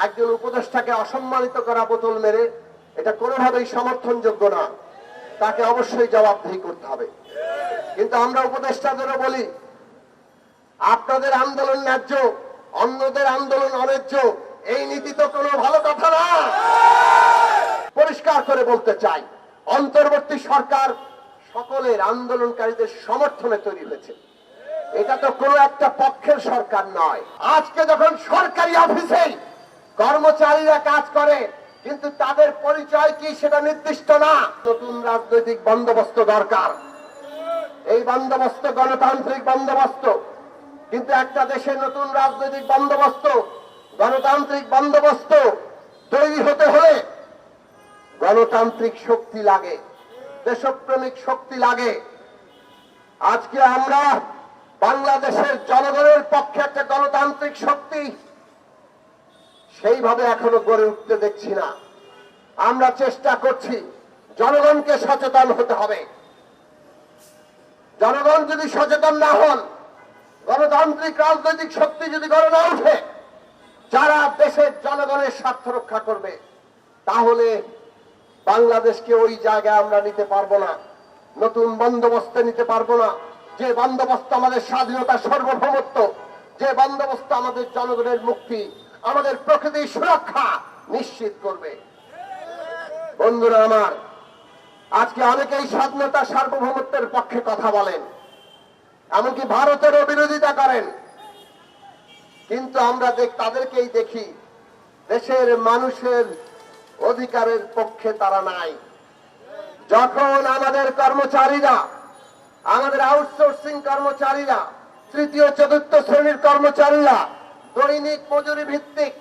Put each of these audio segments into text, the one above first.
একজন উপদেষ্টাকে অসম্মানিত করা বোতল মেরে এটা কোনোভাবেই সমর্থনযোগ্য না। তাকে অবশ্যই জবাবদিহি করতে হবে। কিন্তু আমরা উপদেষ্টাদেরও বলি, আপনাদের আন্দোলন ন্যায্য, অন্যদের আন্দোলন অন্যায্য, এই নীতি তো কোনো ভালো কথা না। পরিষ্কার করে বলতে চাই, অন্তর্বর্তী সরকার সকলের আন্দোলনকারীদের সমর্থনে তৈরি হয়েছে। এটা তো কোনো একটা পক্ষের সরকার নয়। আজকে যখন সরকারি অফিসে কর্মচারীরা কাজ করে কিন্তু তাদের পরিচয় কি সেটা নির্দিষ্ট না। নতুন রাজনৈতিক বন্দোবস্ত দরকার। এই বন্দোবস্ত গণতান্ত্রিক বন্দোবস্ত, কিন্তু একটা দেশে নতুন রাজনৈতিক বন্দোবস্ত, গণতান্ত্রিক বন্দোবস্ত তৈরি হতে হলে গণতান্ত্রিক শক্তি লাগে, দেশপ্রেমিক শক্তি লাগে। আজকে আমরা বাংলাদেশের জনগণের পক্ষে একটা গণতান্ত্রিক শক্তি সেইভাবে এখনো গড়ে উঠতে দেখছি না। আমরা চেষ্টা করছি, জনগণকে সচেতন হতে হবে। জনগণ যদি সচেতন না হন, গণতান্ত্রিক রাজনৈতিক শক্তি যদি গড়ে না উঠে যারা দেশের জনগণের স্বার্থ রক্ষা করবে, তাহলে বাংলাদেশকে ওই জায়গায় আমরা নিতে পারবো না, নতুন বন্দোবস্তে নিতে পারবো না। যে বন্দোবস্ত আমাদের স্বাধীনতা, সার্বভৌমত্ব, যে বন্দোবস্ত আমাদের জনগণের মুক্তি, আমাদের প্রকৃতির সুরক্ষা নিশ্চিত করবে। বন্ধুরা আমার, আজকে অনেকেই স্বাধীনতা সার্বভৌমত্বের পক্ষে কথা বলেন, এমনকি ভারতেরও বিরোধিতা করেন, কিন্তু আমরা তাদেরকেই দেখি দেশের মানুষের অধিকারের পক্ষে তারা নাই। যখন আমাদের কর্মচারীরা, আমাদের আউটসোর্সিং কর্মচারীরা, তৃতীয় চতুর্থ শ্রেণীর কর্মচারীরা দৈনিক মজুরি ভিত্তিক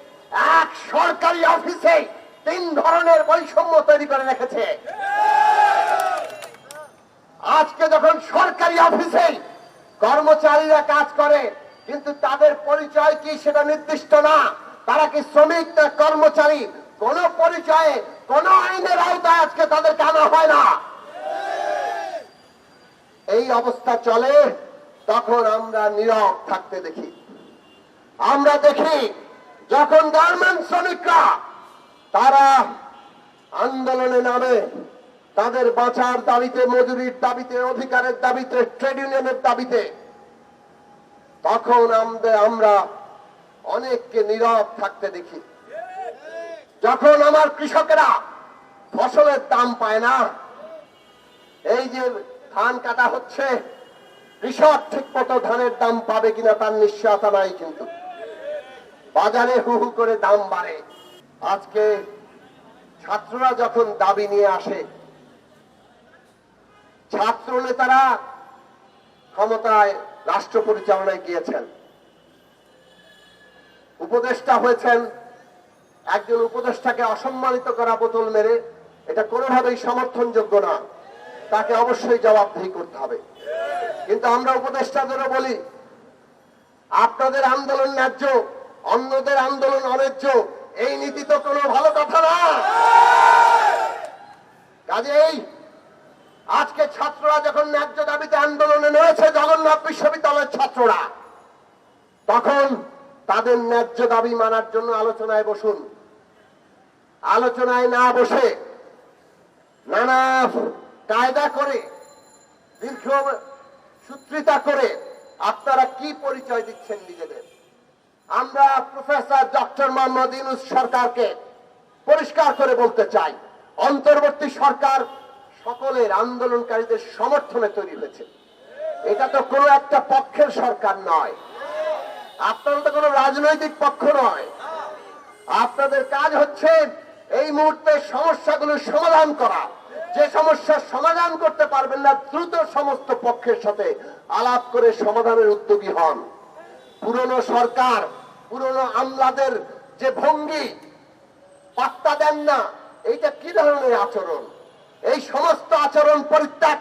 এক সরকারি অফিসে 3 ধরনের বৈষম্য তৈরি করে রেখেছে। আজকে যখন সরকারি অফিসে কর্মচারীরা কাজ করে কিন্তু তাদের পরিচয় কি সেটা নির্দিষ্ট না। তারা কি শ্রমিক না কর্মচারী, কোন পরিচয়ে, কোন আইনের আওতায় আজকে তাদেরকে আনা হয় না। এই অবস্থা চলে, তখন আমরা নীরব থাকতে দেখি। আমরা দেখি যখন গার্মেন্টস শ্রমিকরা তারা আন্দোলনে নামে, তাদের বাঁচার দাবিতে, মজুরির দাবিতে, অধিকারের দাবিতে, ট্রেড ইউনিয়নের দাবিতে, তখন আমরা অনেককে নীরব থাকতে দেখি। যখন আমার কৃষকেরা ফসলের দাম পায় না, এই যে ধান কাটা হচ্ছে, কৃষক ঠিক মতো ধানের দাম পাবে কিনা তার নিশ্চয়তা নাই, কিন্তু বাজারে হু হু করে দাম বাড়ে। আজকে ছাত্ররা যখন দাবি নিয়ে আসে, ছাত্র নেতারা ক্ষমতায় রাষ্ট্র পরিচালনায় গিয়েছেন, উপদেষ্টা হয়েছেন, একজন উপদেষ্টাকে অসম্মানিত করা বোতল মেরে এটা কোনোভাবেই সমর্থনযোগ্য না। তাকে অবশ্যই জবাবদিহি করতে হবে। কিন্তু আমরা উপদেষ্টাদেরও বলি, আপনাদের আন্দোলন ন্যায্য, অন্যদের আন্দোলন অন্যায্য, এই নীতি তো কোনো ভালো কথা না। কাজেই আজকে ছাত্ররা যখন ন্যায্য দাবিতে আন্দোলনে নেমেছে, জগন্নাথ বিশ্ববিদ্যালয়ের ছাত্ররা, তখন তাদের ন্যায্য দাবি মানার জন্য আলোচনায় বসুন। আলোচনায় না বসে নানা কায়দা করে, দীর্ঘ সূত্রিতা করে আপনারা কি পরিচয় দিচ্ছেন নিজেদের? আমরা প্রফেসর ডক্টর মোহাম্মদ ইউনূস সরকারকে পরিষ্কার করে বলতে চাই, অন্তর্বর্তী সরকার সকলের আন্দোলনকারীদের সমর্থনে তৈরি হয়েছে। এটা তো কোনো একটা পক্ষের সরকার নয়। আপনারা তো কোনো রাজনৈতিক পক্ষ নয়। আপনাদের কাজ হচ্ছে এই মুহূর্তে সমস্যাগুলোর সমাধান করা। যে সমস্যার সমাধান করতে পারবেন না, দ্রুত সমস্ত পক্ষের সাথে আলাপ করে সমাধানের উদ্যোগী হন। পুরনো সরকার, পুরনো আমলাদের যে ভঙ্গি, পাত্তা দেন না, এইটা কি ধরনের আচরণ? এই সমস্ত আচরণ পরিত্যাগ